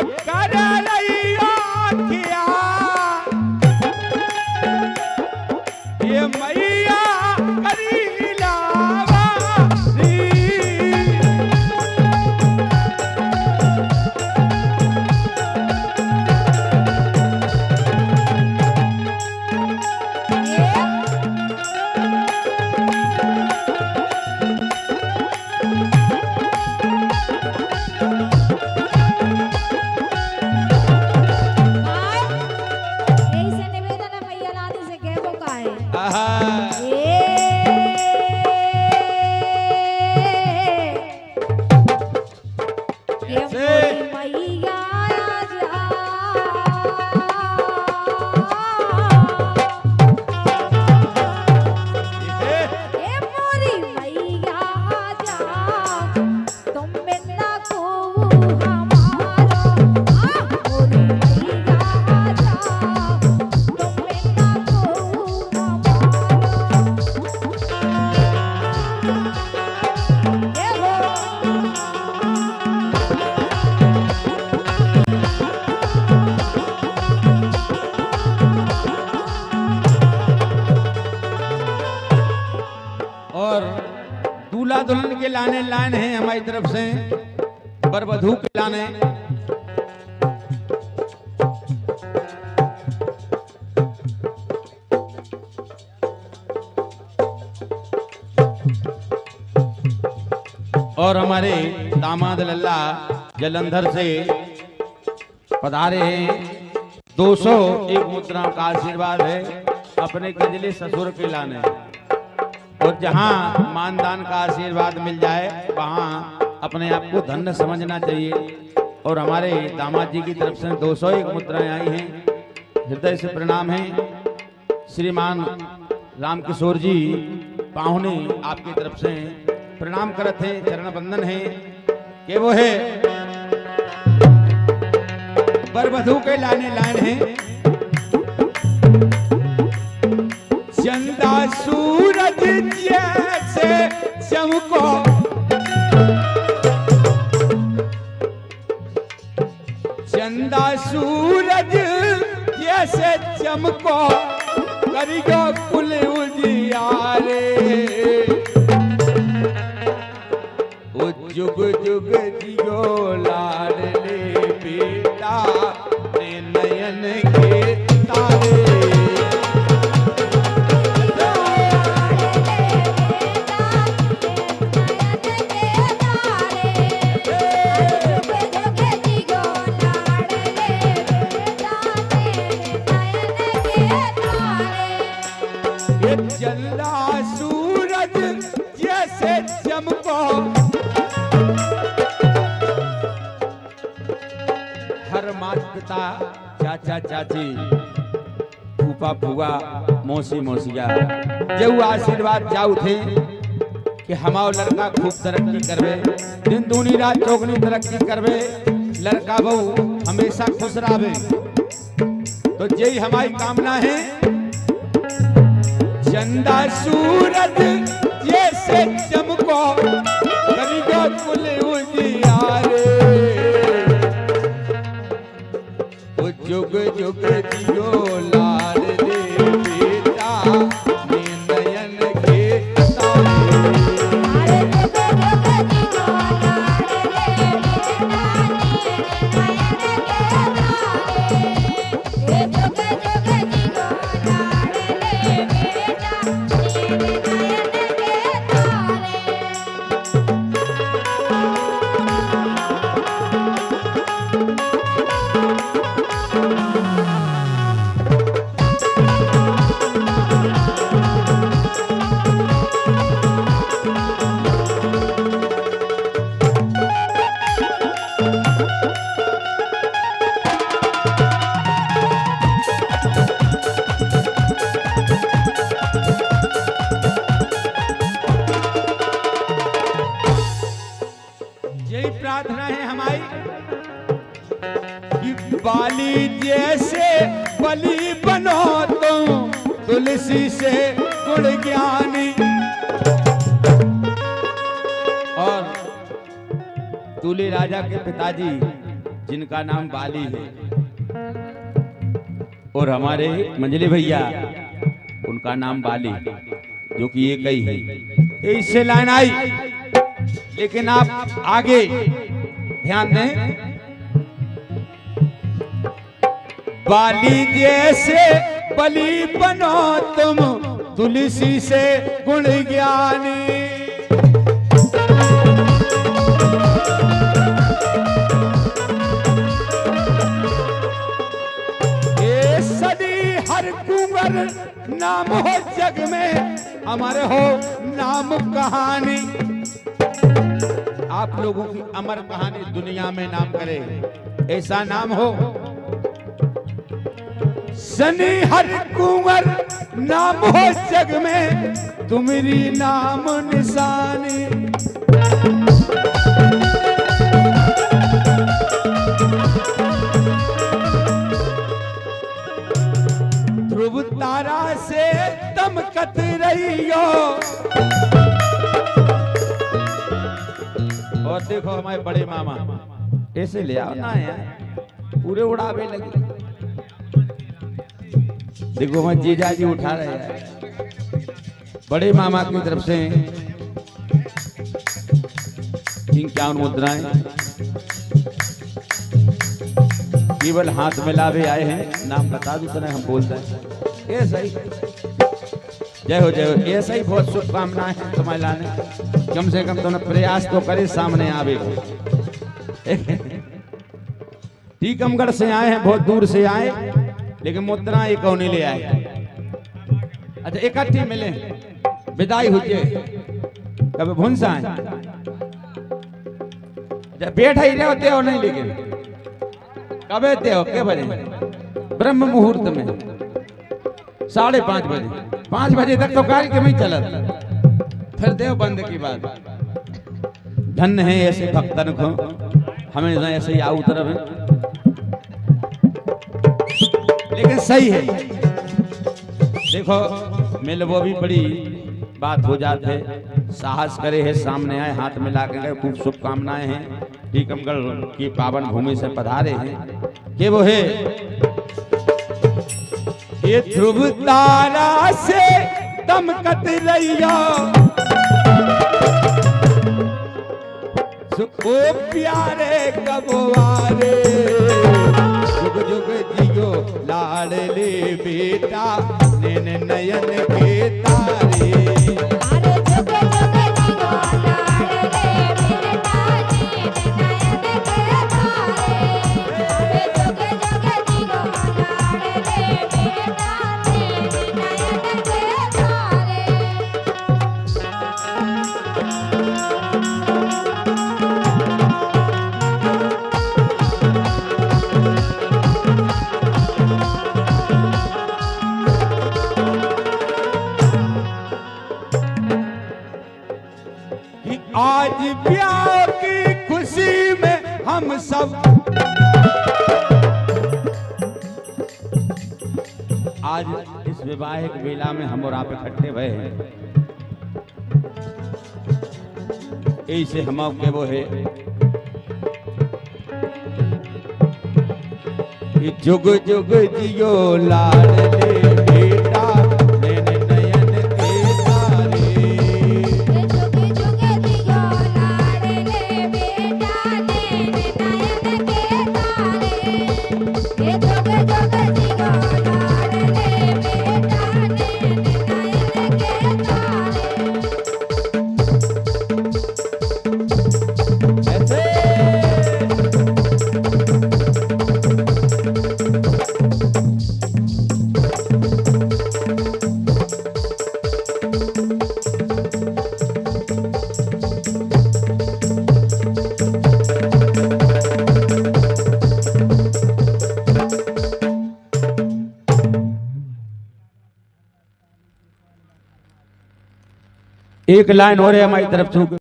कर रही आँखिया ये मैया करी लावारी दूल्हा दुल्हन के लाने लाइन है हमारी तरफ से, वर वधू के लाने। और हमारे दामाद लल्ला जलंधर से पधारे हैं। 201 मुद्रा का आशीर्वाद है अपने गजले ससुर के लाने। और जहां मानदान का आशीर्वाद मिल जाए वहां अपने आप को धन्य समझना चाहिए। और हमारे दामाद जी की तरफ से 201 मुद्राएं आई हैं, हृदय से प्रणाम है। श्रीमान रामकिशोर जी पाहुने आपकी तरफ से प्रणाम करते हैं, चरण बंदन है कि वो है वर वधू के लाने लाइन है। चंदा सूरज जैसे चमको चंदा सूरज जैसे चमको करियो कुल उजियारे ओ जुग जुग जियो लाडले बेटा ने नयन के तारे। चंदा सूरज जैसे चमको हर माता पिता चाचा चाची फूफा फुआ मौसी मौसिया जो आशीर्वाद जाऊ थे कि हमारा लड़का खूब तरक्की करवे, दिन दूनी रात चौगनी तरक्की करवे, लड़का बहू हमेशा खुश रहे। तो यही हमारी कामना है। चंदा सूरज जैसे चमको करियो कुल उजियारे ओ जुग जुग जियो लाडले बेटा ने नयन के प्रार्थना है हमारी कि बाली जैसे बलि बनो तुम तुलसी से गुण ज्ञानी। और दूल्हे राजा के पिताजी जिनका नाम बाली है, और हमारे मंजली भैया उनका नाम बाली, जो कि एक ही है। ये इससे लाइन आई, लेकिन आप आगे ध्यान दें। बाली जैसे बलि बनो तुम, तुलसी से गुण ज्ञानी। ये सदी हर कुंवर नाम हो जग में, अमर हो नाम कहानी। आप लोगों की अमर कहानी दुनिया में नाम करे, ऐसा नाम हो। सनी हर कुंवर नाम हो जग में, तुम्हारी नाम निशानी। ध्रुव तारा से दमकत रहियो। और देखो हमारे बड़े मामा ऐसे ले आओ ना यार, पूरे उड़ावे लगे। देखो हमारे जीजा जी उठा रहे हैं, बड़े मामा की तरफ से 51 मुद्राएं केवल हाथ में लावे आए हैं। नाम बता दो तो हम बोलते हैं। ऐसा ही जय हो जय हो, ऐसा ही बहुत शुभकामनाएं हैं तुम्हारे लाने। कम से कम तुमने प्रयास तो करे सामने आवे। टीकमगढ़ से आए हैं, बहुत दूर से आए, लेकिन मुद्रा एक और नहीं ले आए। अच्छा इकट्ठी मिले, विदाई हुई कभी भुंसा है। बैठा ही रहते हो नहीं, लेकिन कब आते हो के बजे? ब्रह्म मुहूर्त में 5:30 बजे, 5 बजे तक तो कार्यक्रम ही चला, फिर देव बंद की बात। धन्य है ऐसे भक्तन को, हमें ऐसे ही आऊ तरफ। लेकिन सही है, देखो मिल वो भी बड़ी बात हो जाते। साहस करे है, सामने आए, हाथ मिला के गए। खूब शुभकामनाएं हैं। टीकमगढ़ की पावन भूमि से पधारे हैं कि वो है ये ध्रुव तारा से दमकत रहियो। ओ प्यारे कबवारे, जुग जुग जियो लाडले बेटा, नैन नयन के तारे। अरे जुग जुग जियो लाडले बेटा, नैन नयन के तारे। अरे जुग जुग जियो लाडले बेटा, नैन नयन के तारे। आज ब्याह की खुशी में हम सब, आज इस विवाहिक बेला में हम और आप इकट्ठे हुए हैं। ऐसे हम के वो है कि जुग जुग जियो लाडले बेटा, नैन नयन के तारे। एक लाइन हो रही है हमारी तरफ से।